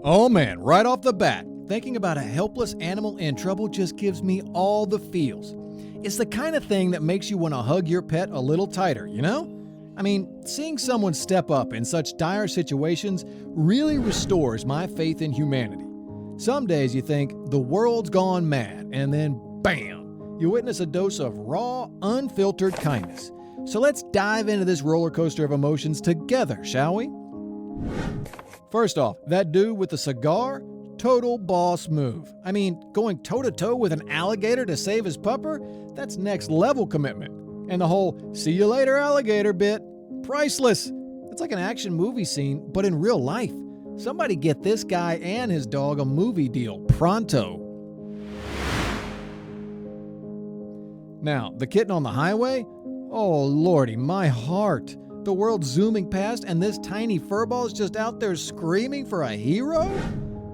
Oh man, right off the bat, thinking about a helpless animal in trouble just gives me all the feels. It's the kind of thing that makes you want to hug your pet a little tighter, you know? I mean, seeing someone step up in such dire situations really restores my faith in humanity. Some days you think the world's gone mad, and then bam, you witness a dose of raw, unfiltered kindness. So let's dive into this roller coaster of emotions together, shall we? First off, that dude with the cigar, total boss move. I mean, going toe-to-toe with an alligator to save his pupper? That's next level commitment. And the whole "see you later alligator" bit, priceless. It's like an action movie scene, but in real life. Somebody get this guy and his dog a movie deal, pronto. Now, the kitten on the highway? Oh lordy, my heart. The world's zooming past and this tiny furball's just out there screaming for a hero?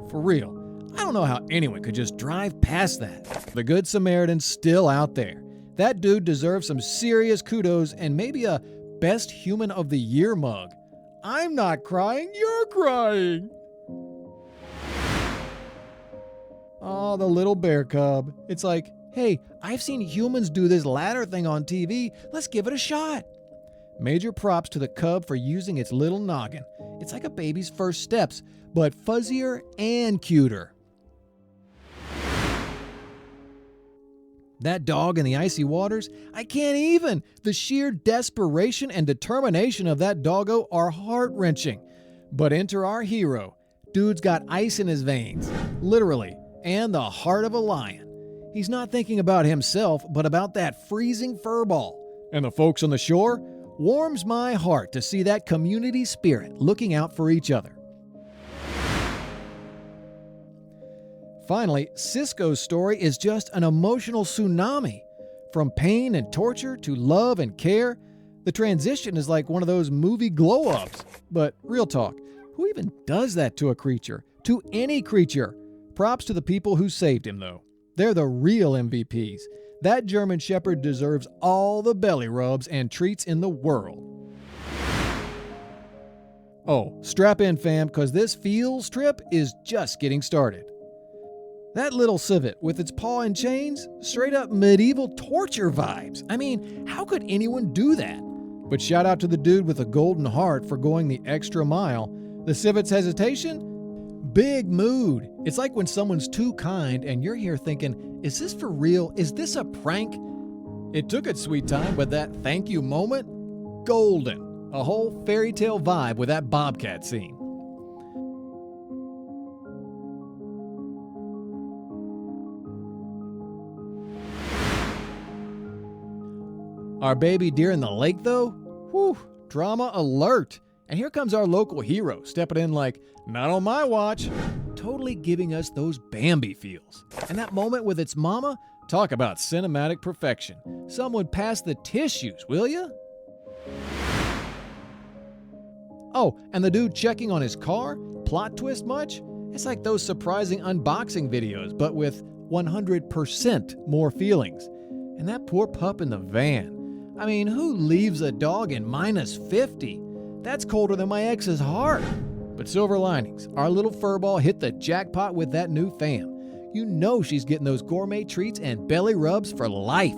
For real, I don't know how anyone could just drive past that. The Good Samaritan's still out there. That dude deserves some serious kudos and maybe a Best Human of the Year mug. I'm not crying, you're crying. Oh, the little bear cub. It's like, hey, I've seen humans do this ladder thing on TV. Let's give it a shot. Major props to the cub for using its little noggin. It's like a baby's first steps, but fuzzier and cuter. That dog in the icy waters, I can't even. The sheer desperation and determination of that doggo are heart-wrenching. But enter our hero. Dude's got ice in his veins, literally, and the heart of a lion. He's not thinking about himself, but about that freezing furball. And the folks on the shore? Warms my heart to see that community spirit looking out for each other. Finally, Cisco's story is just an emotional tsunami. From pain and torture to love and care, the transition is like one of those movie glow-ups. But real talk, who even does that to a creature? To any creature? Props to the people who saved him, though. They're the real MVPs. That German Shepherd deserves all the belly rubs and treats in the world. Oh, strap in fam, cause this feels trip is just getting started. That little civet with its paw in chains, straight up medieval torture vibes. I mean, how could anyone do that? But shout out to the dude with a golden heart for going the extra mile. The civet's hesitation? Big mood. It's like when someone's too kind and you're here thinking, is this for real? Is this a prank? It took its sweet time, but that thank you moment? Golden. A whole fairy tale vibe with that bobcat scene. Our baby deer in the lake, though? Whew, drama alert. And here comes our local hero, stepping in like, not on my watch. Totally giving us those Bambi feels. And that moment with its mama? Talk about cinematic perfection. Someone pass the tissues, will ya? Oh, and the dude checking on his car? Plot twist much? It's like those surprising unboxing videos, but with 100% more feelings. And that poor pup in the van. I mean, who leaves a dog in -50? That's colder than my ex's heart. But silver linings, our little furball hit the jackpot with that new fam. You know she's getting those gourmet treats and belly rubs for life.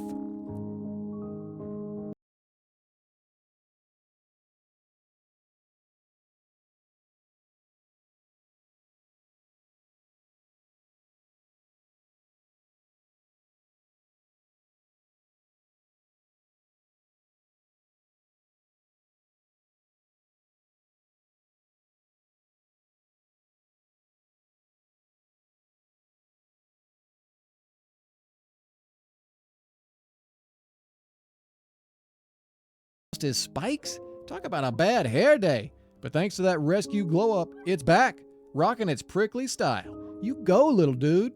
His spikes? Talk about a bad hair day. But thanks to that rescue glow up, it's back, rocking its prickly style. You go, little dude.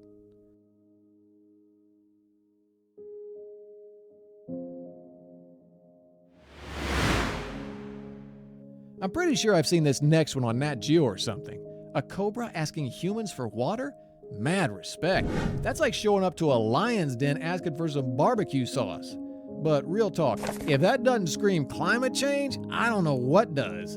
I'm pretty sure I've seen this next one on Nat Geo or something. A cobra asking humans for water? Mad respect. That's like showing up to a lion's den asking for some barbecue sauce. But real talk, if that doesn't scream climate change, I don't know what does.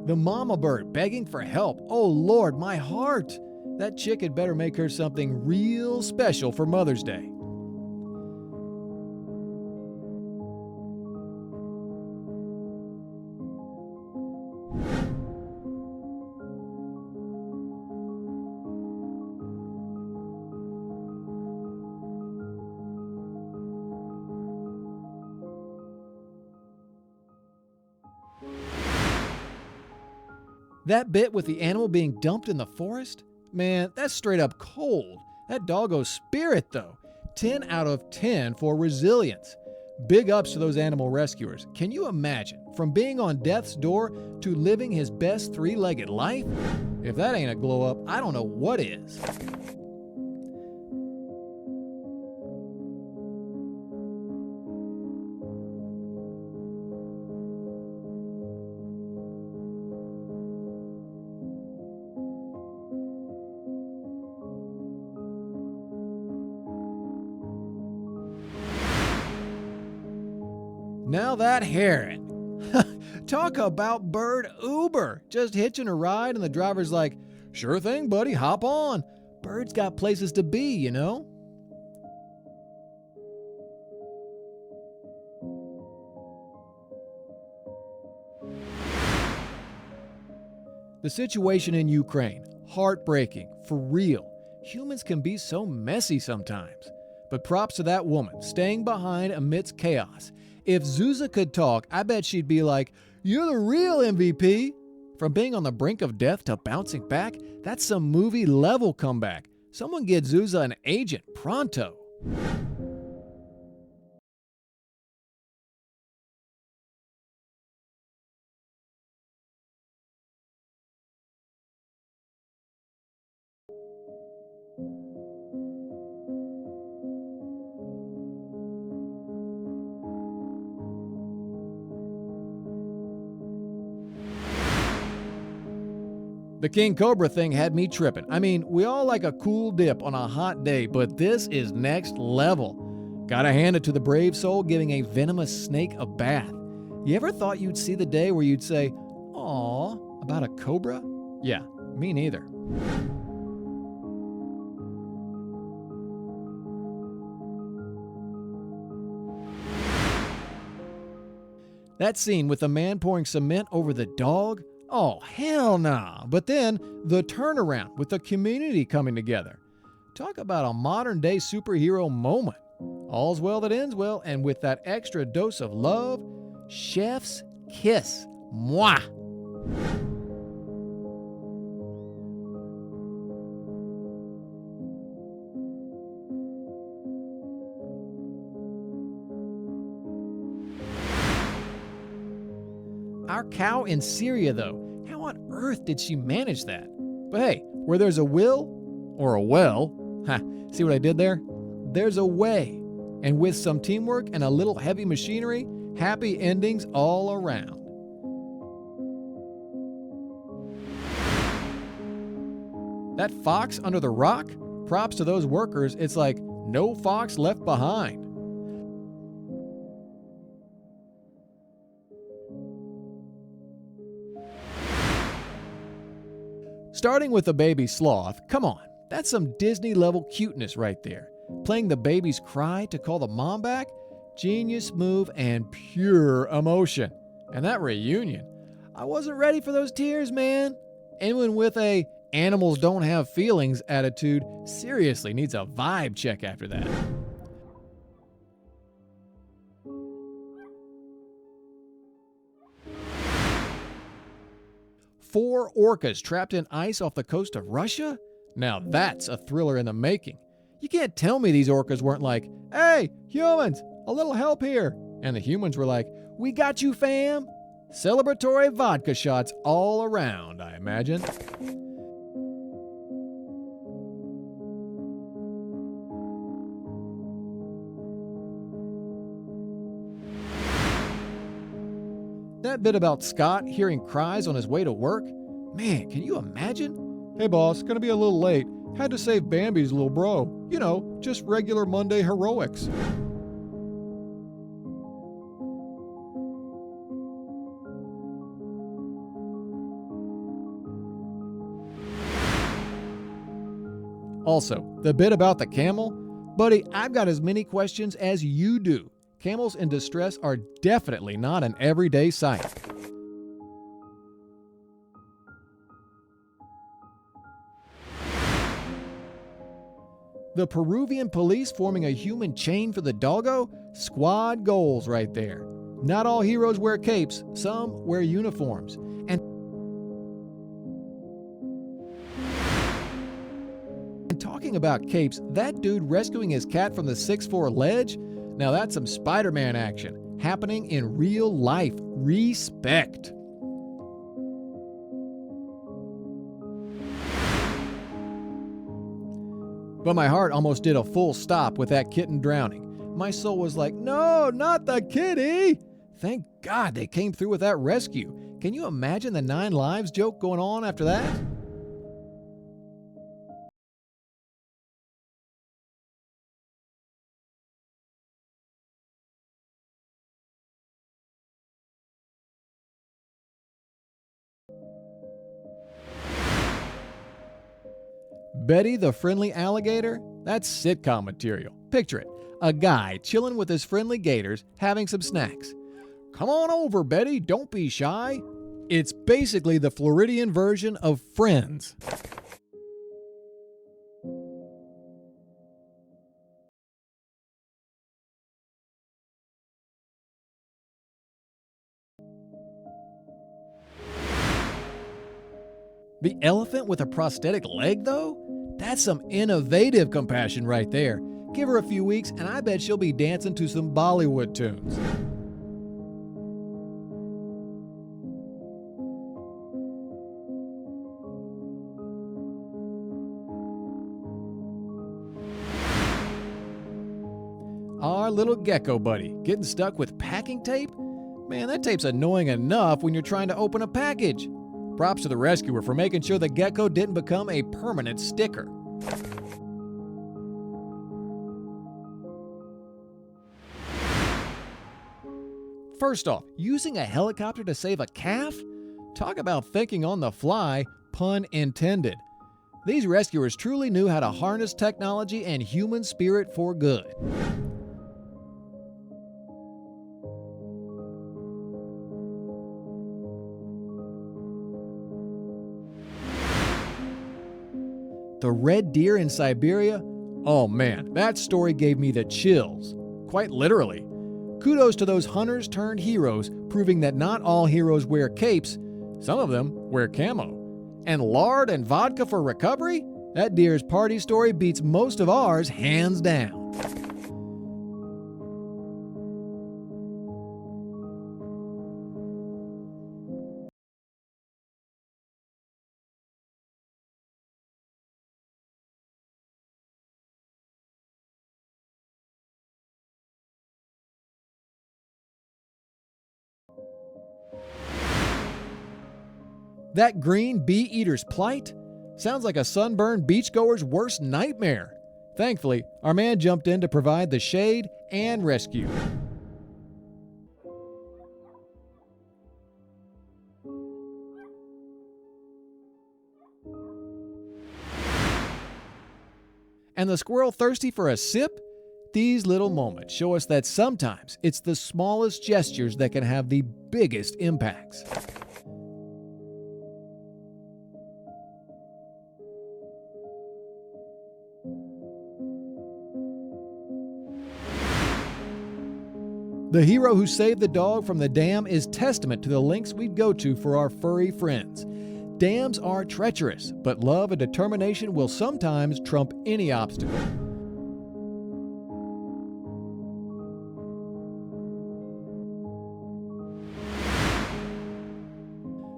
The mama bird begging for help. Oh Lord, my heart. That chick had better make her something real special for Mother's Day. That bit with the animal being dumped in the forest? Man, that's straight up cold. That doggo's spirit, though. 10 out of 10 for resilience. Big ups to those animal rescuers. Can you imagine? From being on death's door to living his best three-legged life? If that ain't a glow up, I don't know what is. Now that heron. Talk about bird Uber. Just hitching a ride and the driver's like, sure thing, buddy, hop on. Birds got places to be, you know? The situation in Ukraine, heartbreaking, for real. Humans can be so messy sometimes. But props to that woman, staying behind amidst chaos. If Zuza could talk, I bet she'd be like, you're the real MVP. From being on the brink of death to bouncing back, that's some movie-level comeback. Someone get Zuza an agent, pronto. The King Cobra thing had me tripping. I mean, we all like a cool dip on a hot day, but this is next level. Gotta hand it to the brave soul giving a venomous snake a bath. You ever thought you'd see the day where you'd say, "Aw," about a cobra? Yeah, me neither. That scene with the man pouring cement over the dog? Oh, hell nah. But then the turnaround with the community coming together. Talk about a modern day superhero moment. All's well that ends well, and with that extra dose of love, chef's kiss. Mwah! Our cow in Syria, though, how on earth did she manage that? But hey, where there's a will, or a well, see what I did there? There's a way. And with some teamwork and a little heavy machinery, happy endings all around. That fox under the rock? Props to those workers, it's like no fox left behind. Starting with the baby sloth, come on, that's some Disney-level cuteness right there. Playing the baby's cry to call the mom back? Genius move and pure emotion. And that reunion, I wasn't ready for those tears, man. Anyone with a animals don't have feelings attitude seriously needs a vibe check after that. Four orcas trapped in ice off the coast of Russia? Now that's a thriller in the making. You can't tell me these orcas weren't like, hey, humans, a little help here. And the humans were like, we got you, fam. Celebratory vodka shots all around, I imagine. That bit about Scott hearing cries on his way to work? Man, can you imagine? Hey boss, gonna be a little late. Had to save Bambi's little bro. You know, just regular Monday heroics. Also, the bit about the camel? Buddy, I've got as many questions as you do. Camels in distress are definitely not an everyday sight. The Peruvian police forming a human chain for the doggo? Squad goals right there. Not all heroes wear capes, some wear uniforms. And talking about capes, that dude rescuing his cat from the 6'4" ledge? Now that's some Spider-Man action, happening in real life. Respect. But my heart almost did a full stop with that kitten drowning. My soul was like, no, not the kitty! Thank God they came through with that rescue. Can you imagine the 9 lives joke going on after that? Betty the friendly alligator? That's sitcom material. Picture it. A guy chilling with his friendly gators, having some snacks. Come on over, Betty, don't be shy. It's basically the Floridian version of Friends. The elephant with a prosthetic leg, though? That's some innovative compassion right there. Give her a few weeks, and I bet she'll be dancing to some Bollywood tunes. Our little gecko buddy getting stuck with packing tape? Man, that tape's annoying enough when you're trying to open a package. Props to the rescuer for making sure the gecko didn't become a permanent sticker. First off, using a helicopter to save a calf? Talk about thinking on the fly, pun intended. These rescuers truly knew how to harness technology and human spirit for good. The red deer in Siberia? Oh man, that story gave me the chills. Quite literally. Kudos to those hunters turned heroes, proving that not all heroes wear capes. Some of them wear camo. And lard and vodka for recovery? That deer's party story beats most of ours hands down. That green bee-eater's plight? Sounds like a sunburned beachgoer's worst nightmare. Thankfully, our man jumped in to provide the shade and rescue. And the squirrel thirsty for a sip? These little moments show us that sometimes it's the smallest gestures that can have the biggest impacts. The hero who saved the dog from the dam is testament to the lengths we'd go to for our furry friends. Dams are treacherous, but love and determination will sometimes trump any obstacle.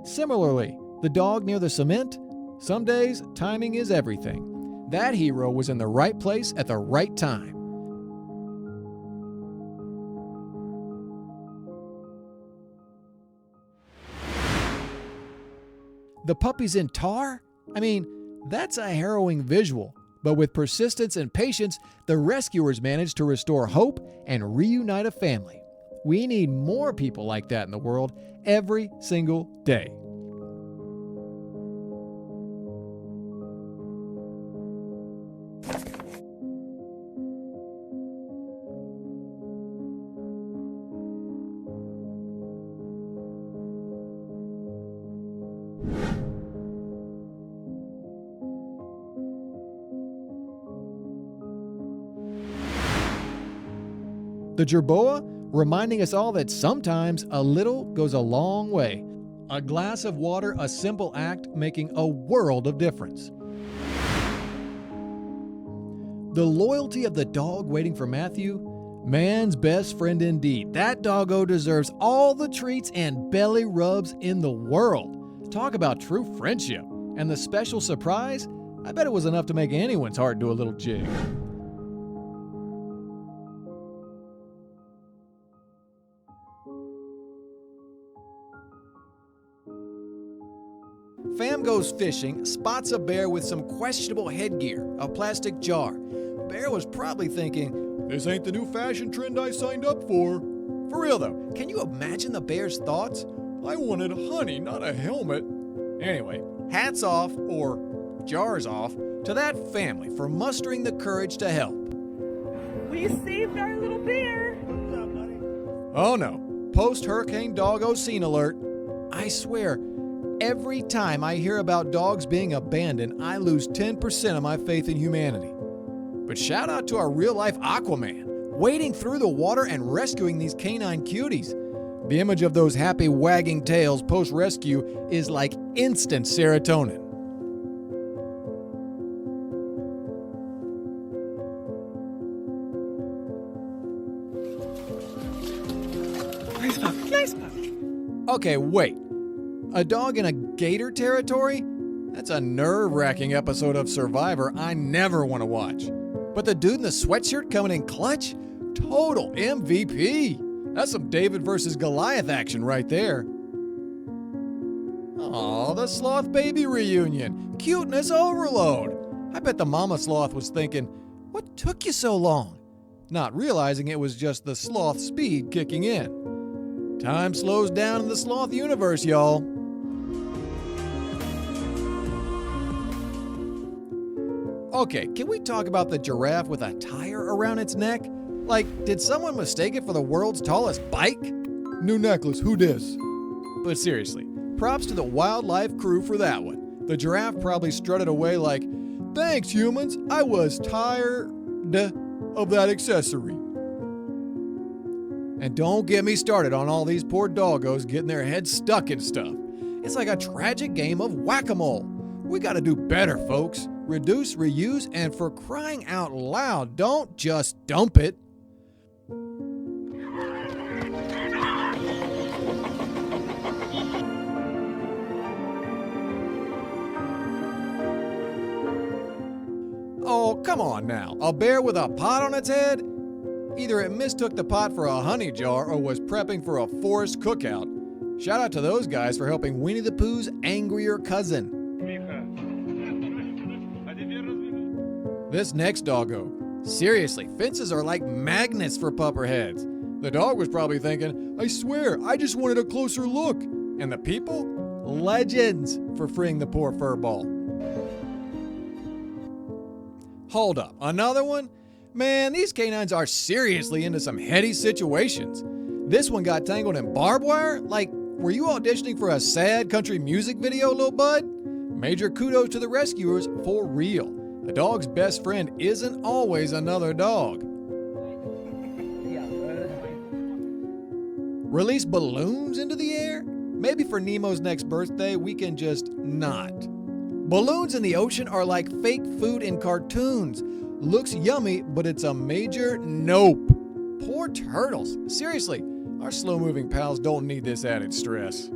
Similarly, the dog near the cement? Some days, timing is everything. That hero was in the right place at the right time. The puppy's in tar? I mean, that's a harrowing visual. But with persistence and patience, the rescuers managed to restore hope and reunite a family. We need more people like that in the world every single day. The jerboa, reminding us all that sometimes a little goes a long way. A glass of water, a simple act making a world of difference. The loyalty of the dog waiting for Matthew, man's best friend indeed. That doggo deserves all the treats and belly rubs in the world. Talk about true friendship. And the special surprise, I bet it was enough to make anyone's heart do a little jig. Fam goes fishing, spots a bear with some questionable headgear, a plastic jar. Bear was probably thinking, this ain't the new fashion trend I signed up for. For real though, can you imagine the bear's thoughts? I wanted honey, not a helmet. Anyway, hats off, or jars off, to that family for mustering the courage to help. We saved our little bear. What's up, buddy? Oh no, post-hurricane doggo scene alert. I swear, every time I hear about dogs being abandoned, I lose 10% of my faith in humanity. But shout out to our real-life Aquaman, wading through the water and rescuing these canine cuties. The image of those happy wagging tails post-rescue is like instant serotonin. Nice puppy, nice puppy. Okay, wait. A dog in a gator territory? That's a nerve-wracking episode of Survivor I never want to watch. But the dude in the sweatshirt coming in clutch? Total MVP. That's some David versus Goliath action right there. Aw, the sloth baby reunion. Cuteness overload. I bet the mama sloth was thinking, what took you so long? Not realizing it was just the sloth speed kicking in. Time slows down in the sloth universe, y'all. Okay, can we talk about the giraffe with a tire around its neck? Like, did someone mistake it for the world's tallest bike? New necklace, who dis? But seriously, props to the wildlife crew for that one. The giraffe probably strutted away like, thanks humans, I was tired of that accessory. And don't get me started on all these poor doggos getting their heads stuck in stuff. It's like a tragic game of whack-a-mole. We gotta do better, folks. Reduce, reuse, and for crying out loud, don't just dump it. Oh, come on now. A bear with a pot on its head? Either it mistook the pot for a honey jar or was prepping for a forest cookout. Shout out to those guys for helping Winnie the Pooh's angrier cousin. This next doggo. Seriously, fences are like magnets for pupperheads. The dog was probably thinking, I swear, I just wanted a closer look. And the people? Legends for freeing the poor furball. Hold up, another one? Man, these canines are seriously into some heady situations. This one got tangled in barbed wire? Like, were you auditioning for a sad country music video, little bud? Major kudos to the rescuers for real. A dog's best friend isn't always another dog. Release balloons into the air? Maybe for Nemo's next birthday, we can just not. Balloons in the ocean are like fake food in cartoons. Looks yummy, but it's a major nope. Poor turtles. Seriously, our slow-moving pals don't need this added stress.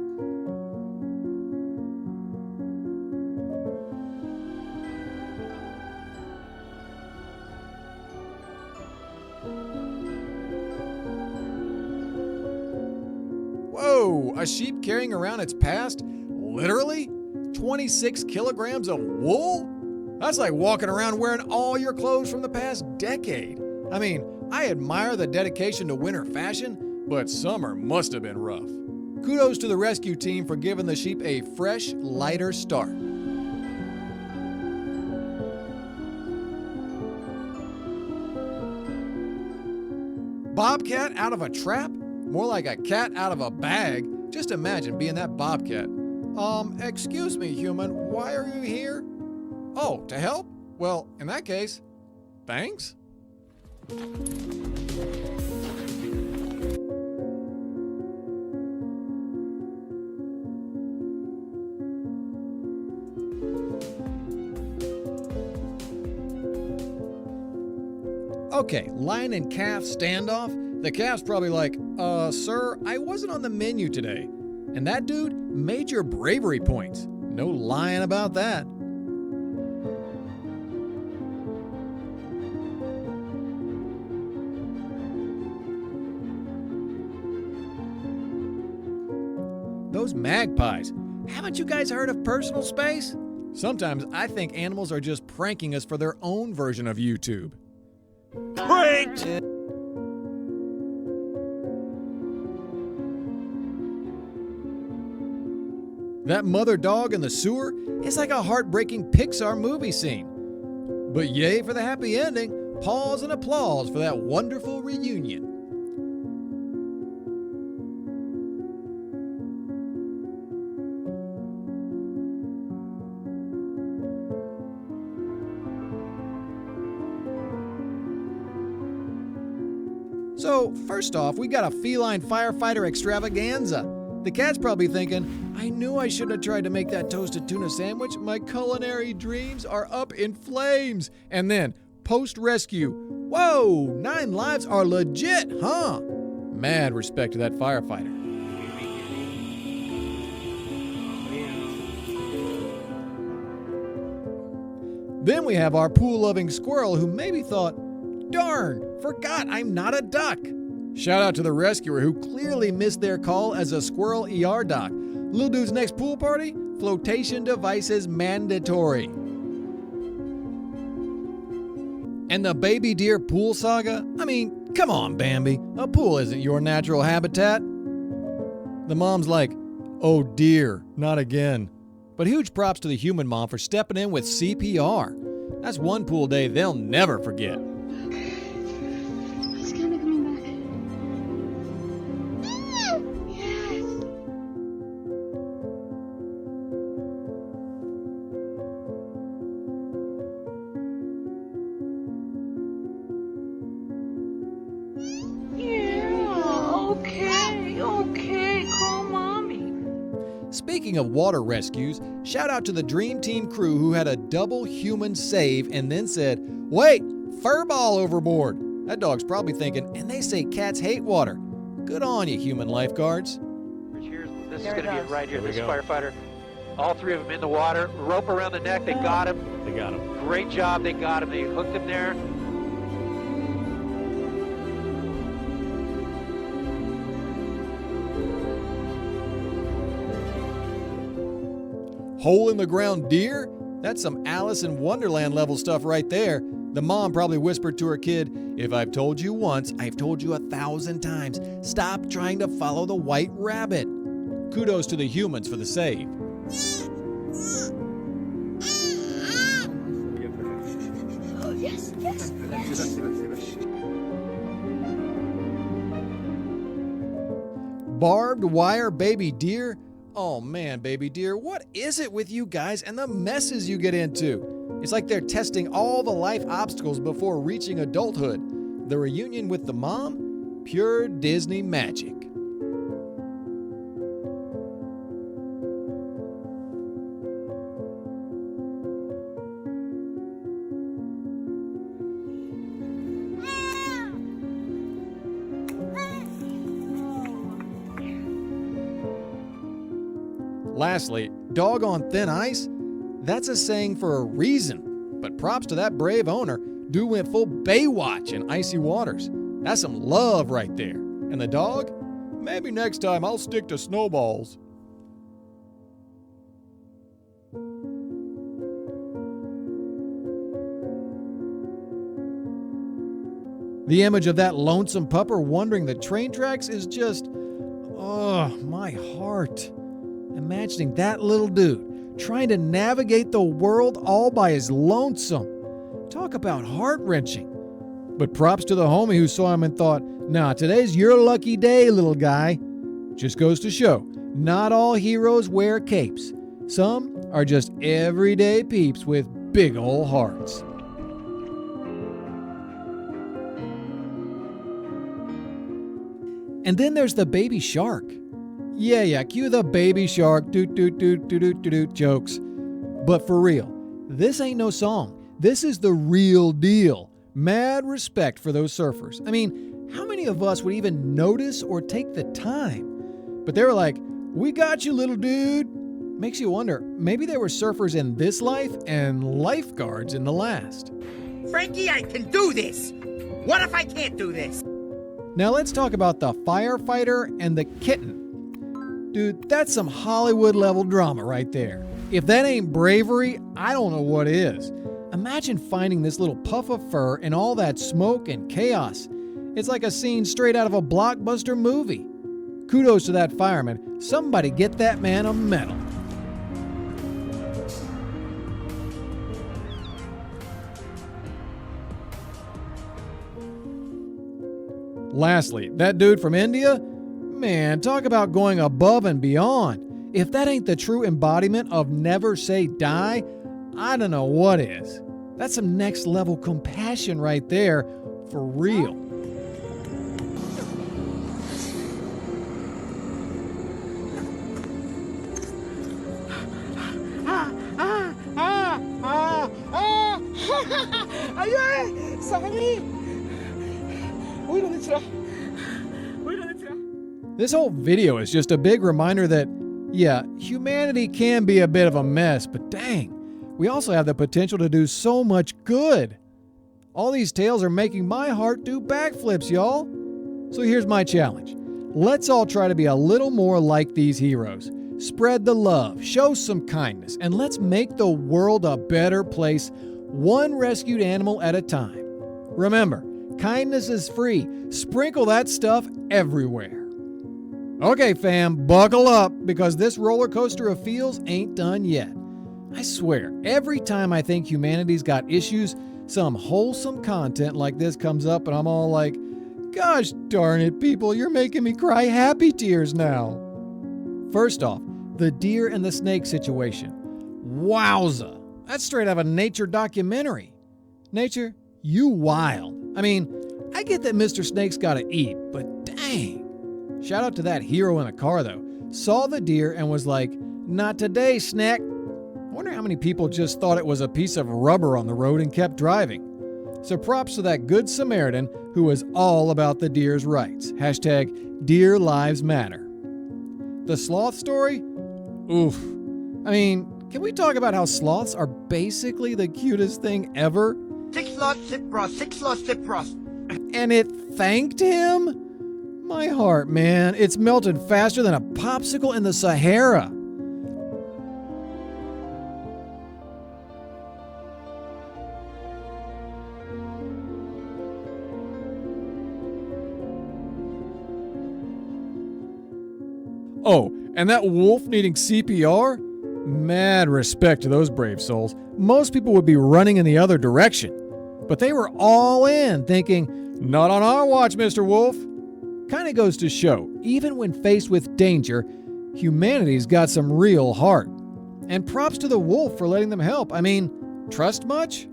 Whoa, a sheep carrying around its past? Literally? 26 kilograms of wool? That's like walking around wearing all your clothes from the past decade. I mean, I admire the dedication to winter fashion, but summer must have been rough. Kudos to the rescue team for giving the sheep a fresh, lighter start. Bobcat out of a trap? More like a cat out of a bag. Just imagine being that bobcat. Excuse me, human, why are you here? Oh, to help? Well, in that case, thanks. Okay, lion and calf standoff. The calf's probably like, sir, I wasn't on the menu today. And that dude, major bravery points. No lying about that. Those magpies. Haven't you guys heard of personal space? Sometimes I think animals are just pranking us for their own version of YouTube. Pranked! That mother dog in the sewer is like a heartbreaking Pixar movie scene. But yay for the happy ending. Pause and applause for that wonderful reunion. So, first off, we got a feline firefighter extravaganza. The cat's probably thinking, I knew I shouldn't have tried to make that toasted tuna sandwich. My culinary dreams are up in flames. And then, post-rescue, whoa, 9 lives are legit, huh? Mad respect to that firefighter. Then we have our pool-loving squirrel who maybe thought, darn, forgot I'm not a duck. Shout out to the rescuer who clearly missed their call as a squirrel ER doc. Little dude's next pool party? Flotation devices mandatory. And the baby deer pool saga? I mean, come on, Bambi. A pool isn't your natural habitat. The mom's like, oh dear, not again. But huge props to the human mom for stepping in with CPR. That's one pool day they'll never forget. Speaking of water rescues, shout out to the Dream Team crew who had a double human save and then said, wait, furball overboard. That dog's probably thinking, and they say cats hate water. Good on you, human lifeguards. This is going to be it right here. This firefighter, all 3 of them in the water, rope around the neck, they got him. They got him. Great job, they got him. They hooked him there. Hole in the ground deer? That's some Alice in Wonderland level stuff right there. The mom probably whispered to her kid, if I've told you once, I've told you 1,000 times. Stop trying to follow the white rabbit. Kudos to the humans for the save. Barbed wire baby deer? Oh man, baby deer, what is it with you guys and the messes you get into? It's like they're testing all the life obstacles before reaching adulthood. The reunion with the mom? Pure Disney magic. Lastly, dog on thin ice? That's a saying for a reason, but props to that brave owner. Dude went full Baywatch in icy waters. That's some love right there. And the dog? Maybe next time I'll stick to snowballs. The image of that lonesome pupper wandering the train tracks is just, oh, my heart. Imagining that little dude trying to navigate the world all by his lonesome. Talk about heart-wrenching. But props to the homie who saw him and thought, nah, today's your lucky day, little guy. Just goes to show, not all heroes wear capes. Some are just everyday peeps with big ol' hearts. And then there's the baby shark. Yeah, cue the baby shark doot jokes. But for real, this ain't no song. This is the real deal. Mad respect for those surfers. I mean, how many of us would even notice or take the time? But they were like, we got you, little dude. Makes you wonder, maybe there were surfers in this life and lifeguards in the last. Frankie, I can do this. What if I can't do this? Now let's talk about the firefighter and the kitten. Dude, that's some Hollywood-level drama right there. If that ain't bravery, I don't know what is. Imagine finding this little puff of fur in all that smoke and chaos. It's like a scene straight out of a blockbuster movie. Kudos to that fireman. Somebody get that man a medal. Lastly, that dude from India? Man, talk about going above and beyond. If that ain't the true embodiment of never say die, I don't know what is. That's some next level compassion right there, for real. This whole video is just a big reminder that, yeah, humanity can be a bit of a mess, but dang, we also have the potential to do so much good. All these tales are making my heart do backflips, y'all. So here's my challenge. Let's all try to be a little more like these heroes. Spread the love, show some kindness, and let's make the world a better place, one rescued animal at a time. Remember, kindness is free. Sprinkle that stuff everywhere. Okay, fam, buckle up, because this roller coaster of feels ain't done yet. I swear, every time I think humanity's got issues, some wholesome content like this comes up and I'm all like, gosh darn it, people, you're making me cry happy tears now. First off, the deer and the snake situation. Wowza, that's straight out of a nature documentary. Nature, you wild. I mean, I get that Mr. Snake's gotta eat, but dang. Shout out to that hero in the car, though. Saw the deer and was like, not today, snack. I wonder how many people just thought it was a piece of rubber on the road and kept driving. So props to that good Samaritan who was all about the deer's rights. Hashtag Deer Lives Matter. The sloth story? Oof. I mean, can we talk about how sloths are basically the cutest thing ever? 6 sloths, sit frost, 6 sloths, sit frost. And it thanked him? My heart, man, it's melted faster than a popsicle in the Sahara. Oh, and that wolf needing CPR? Mad respect to those brave souls. Most people would be running in the other direction. But they were all in, thinking, not on our watch, Mr. Wolf. Kinda goes to show, even when faced with danger, humanity's got some real heart. And props to the wolf for letting them help. I mean, trust much?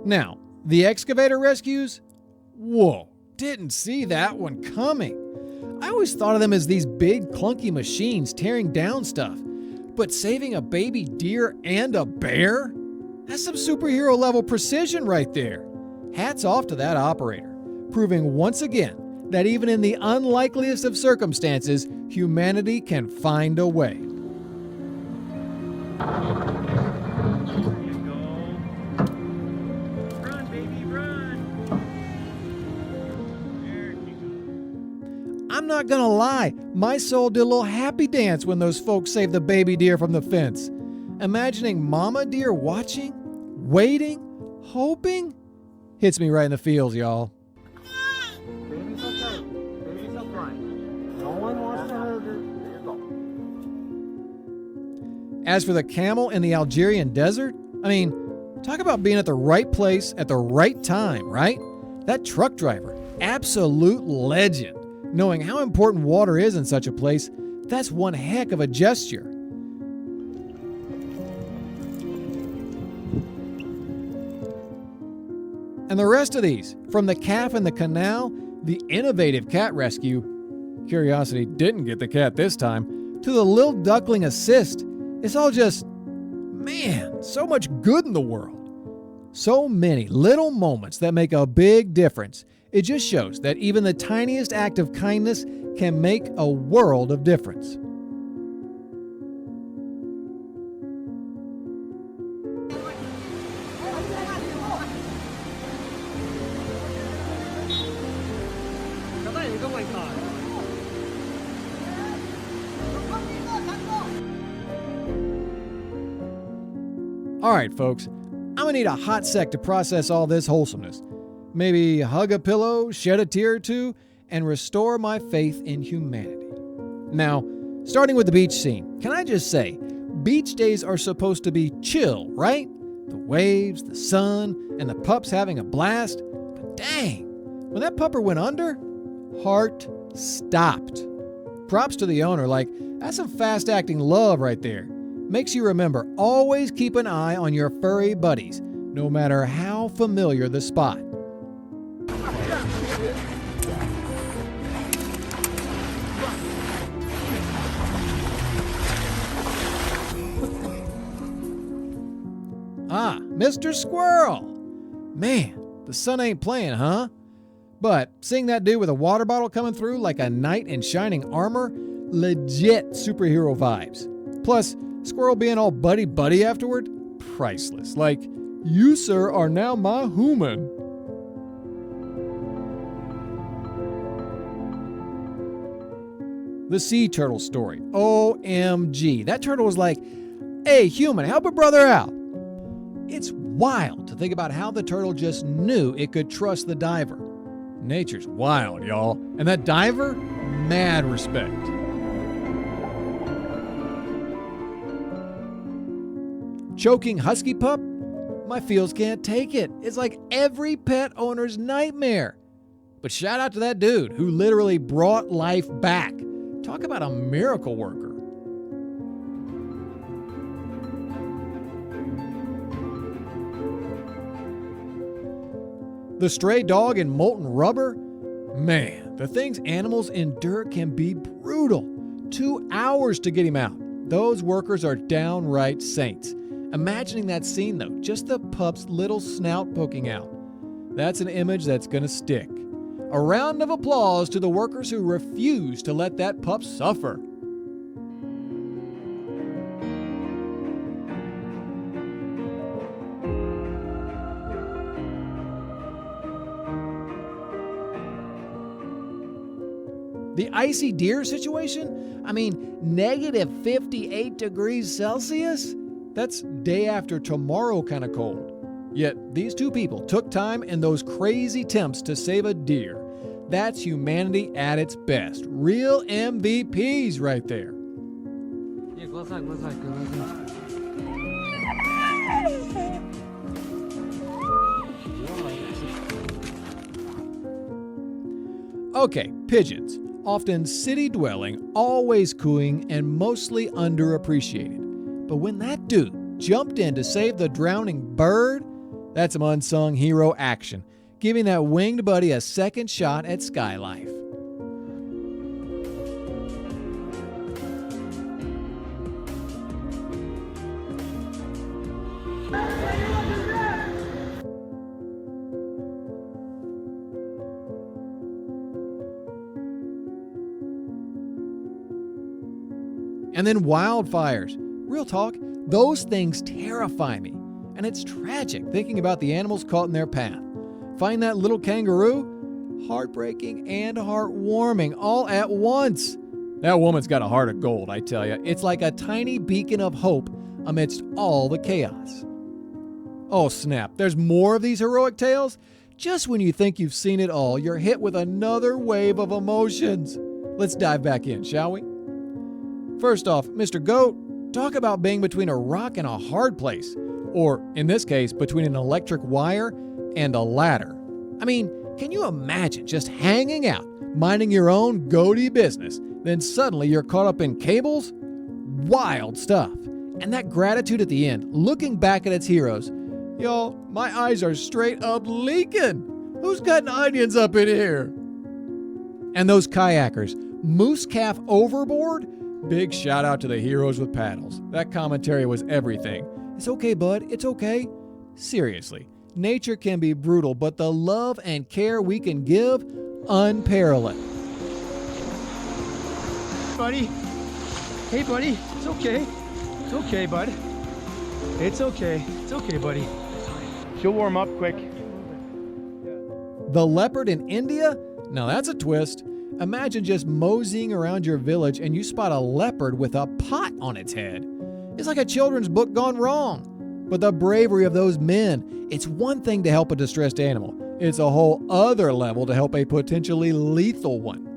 Now, the excavator rescues? Whoa, didn't see that one coming. I always thought of them as these big, clunky machines tearing down stuff. But saving a baby deer and a bear? That's some superhero level precision right there. Hats off to that operator, proving once again that even in the unlikeliest of circumstances, humanity can find a way. I'm not gonna lie, my soul did a little happy dance when those folks saved the baby deer from the fence. Imagining mama deer watching, waiting, hoping, hits me right in the feels, y'all. Baby's okay. Baby's fine. No one wants to hurt her. There you go. As for the camel in the Algerian desert, I mean, talk about being at the right place at the right time, right? That truck driver, absolute legend. Knowing how important water is in such a place, that's one heck of a gesture. And the rest of these, from the calf in the canal, the innovative cat rescue, Curiosity didn't get the cat this time, to the little duckling assist, it's all just, man, so much good in the world. So many little moments that make a big difference. It just shows that even the tiniest act of kindness can make a world of difference. All right, folks, I'm gonna need a hot sec to process all this wholesomeness. Maybe hug a pillow, shed a tear or two, and restore my faith in humanity. Now, starting with the beach scene, can I just say, beach days are supposed to be chill, right? The waves, the sun, and the pups having a blast. But dang, when that pupper went under, heart stopped. Props to the owner, like, that's some fast-acting love right there. Makes you remember, always keep an eye on your furry buddies, no matter how familiar the spot. Ah, Mr. Squirrel! Man, the sun ain't playing, huh? But seeing that dude with a water bottle coming through like a knight in shining armor, legit superhero vibes. Plus, Squirrel being all buddy-buddy afterward, priceless. Like, you, sir, are now my human. The sea turtle story. OMG. That turtle was like, hey, human, help a brother out. It's wild to think about how the turtle just knew it could trust the diver. Nature's wild, y'all. And that diver, mad respect. Choking husky pup? My feels can't take it. It's like every pet owner's nightmare. But shout out to that dude who literally brought life back. Talk about a miracle worker. The stray dog in molten rubber? Man, the things animals endure can be brutal. 2 hours to get him out. Those workers are downright saints. Imagining that scene though, just the pup's little snout poking out. That's an image that's gonna stick. A round of applause to the workers who refuse to let that pup suffer. The icy deer situation? I mean, negative 58 degrees Celsius? That's day after tomorrow kind of cold. Yet these two people took time in those crazy temps to save a deer. That's humanity at its best. Real MVPs right there. Yeah, go outside, go outside, go outside. Okay, pigeons. Often city-dwelling, always cooing, and mostly underappreciated. But when that dude jumped in to save the drowning bird, that's some unsung hero action, giving that winged buddy a second shot at sky life. And then wildfires. Real talk, those things terrify me. And it's tragic thinking about the animals caught in their path. Find that little kangaroo? heartbreaking and heartwarming all at once. That woman's got a heart of gold, I tell you. It's like a tiny beacon of hope amidst all the chaos. Oh snap, there's more of these heroic tales? Just when you think you've seen it all, you're hit with another wave of emotions. Let's dive back in, shall we? First off, Mr. Goat, talk about being between a rock and a hard place. Or, in this case, between an electric wire and a ladder. I mean, can you imagine just hanging out, minding your own goaty business, then suddenly you're caught up in cables? Wild stuff. And that gratitude at the end, looking back at its heroes. Y'all, my eyes are straight up leaking. Who's cutting onions up in here? And those kayakers, moose calf overboard? Big shout out to the heroes with paddles. That commentary was everything. It's okay, bud. It's okay. Seriously, nature can be brutal, but the love and care we can give, unparalleled. Buddy. Hey, buddy. It's okay. It's okay, bud. It's okay. It's okay, buddy. She'll warm up quick. The leopard in India? Now that's a twist. Imagine just moseying around your village and you spot a leopard with a pot on its head. It's like a children's book gone wrong. But the bravery of those men, it's one thing to help a distressed animal. It's a whole other level to help a potentially lethal one.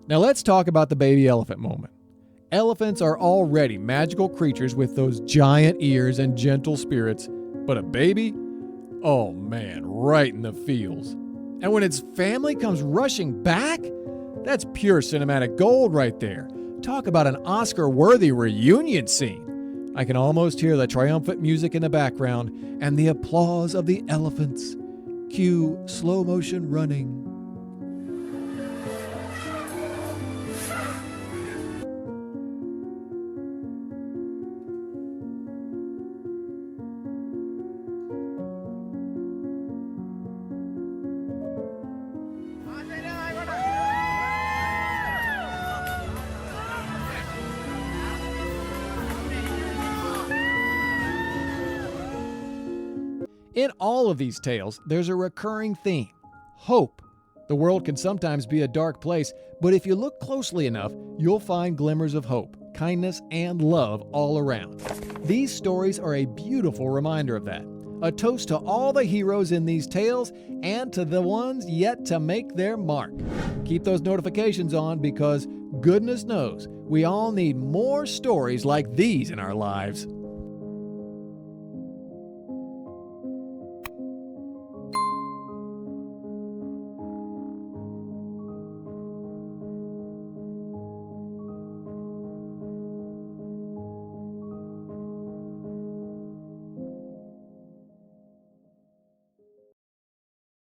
Now let's talk about the baby elephant moment. Elephants are already magical creatures with those giant ears and gentle spirits, but a baby? Oh man, right in the feels. And when its family comes rushing back, that's pure cinematic gold right there. Talk about an Oscar-worthy reunion scene. I can almost hear the triumphant music in the background and the applause of the elephants. Cue slow motion running. In all of these tales, there's a recurring theme: hope. The world can sometimes be a dark place, but if you look closely enough, you'll find glimmers of hope, kindness, and love all around. These stories are a beautiful reminder of that. A toast to all the heroes in these tales and to the ones yet to make their mark. Keep those notifications on because goodness knows we all need more stories like these in our lives.